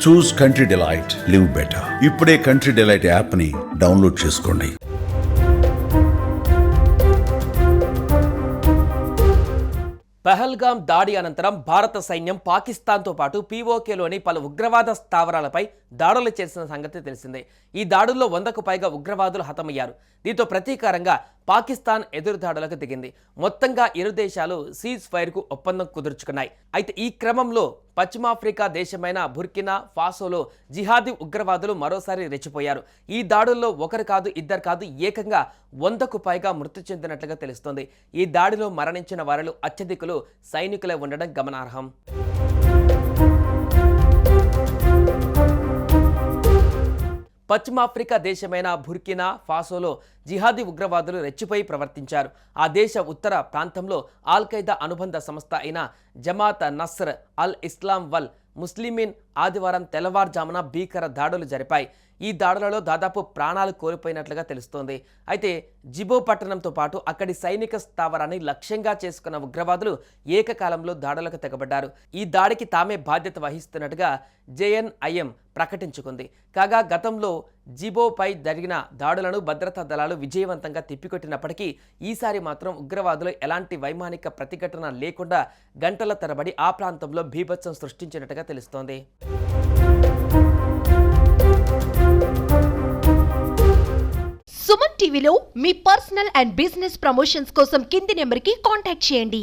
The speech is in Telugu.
చూస్ కంట్రీ డిలైట్, లివ్ బెటర్. ఇప్పుడే కంట్రీ డిలైట్ యాప్ ని డౌన్లోడ్ చేసుకోండి. పహల్గాం దాడి అనంతరం భారత సైన్యం పాకిస్తాన్తో పాటు పీఓకేలోని పలు ఉగ్రవాద స్థావరాలపై దాడులు చేసిన సంగతి తెలిసిందే. ఈ దాడుల్లో 100కు పైగా ఉగ్రవాదులు హతమయ్యారు. దీంతో ప్రతీకారంగా పాకిస్తాన్ ఎదురుదాడులకు దిగింది. మొత్తంగా ఇరు దేశాలు సీజ్ ఫైర్కు ఒప్పందం కుదుర్చుకున్నాయి. అయితే ఈ క్రమంలో పశ్చిమాఫ్రికా దేశమైన బుర్కినా ఫాసోలో జిహాదీ ఉగ్రవాదులు మరోసారి రెచ్చిపోయారు. ఈ దాడుల్లో ఒకరు కాదు, ఇద్దరు కాదు, ఏకంగా 100కు పైగా మృతి చెందినట్లుగా తెలుస్తోంది. ఈ దాడిలో మరణించిన వారిలో అత్యధికులు సైనికులే ఉండడం గమనార్హం. పశ్చిమాఫ్రికా దేశమైన బుర్కినా ఫాసోలో జిహాదీ ఉగ్రవాదులు రెచ్చిపోయి ప్రవర్తించారు. ఆ దేశ ఉత్తర ప్రాంతంలో ఆల్ ఖైదా అనుబంధ సంస్థ అయిన జమాత్ నస్ర్ అల్ ఇస్లాం వల్ ముస్లిమీన్ ఆదివారం తెల్లవారుజామున భీకర దాడులు జరిపాయి. ఈ దాడులలో దాదాపు ప్రాణాలు కోల్పోయినట్లుగా తెలుస్తోంది. అయితే జిబో పట్టణంతో పాటు అక్కడి సైనిక స్థావరాన్ని లక్ష్యంగా చేసుకున్న ఉగ్రవాదులు ఏకకాలంలో దాడులకు తెగబడ్డారు. ఈ దాడికి తామే బాధ్యత వహిస్తున్నట్టుగా జేఎన్ఐఎం ప్రకటించుకుంది. కాగా గతంలో జిబోపై జరిగిన దాడులను భద్రతా దళాలు విజయవంతంగా తిప్పికొట్టినప్పటికీ ఈసారి మాత్రం ఉగ్రవాదులు ఎలాంటి వైమానిక ప్రతిఘటన లేకుండా గంటల తరబడి ఆ ప్రాంతంలో బీభత్సం సృష్టించినట్టుగా తెలుస్తోంది. సుమన్ టీవీలో మీ పర్సనల్ అండ్ బిజినెస్ ప్రమోషన్స్ కోసం కింది నెంబర్కి కాంటాక్ట్ చేయండి.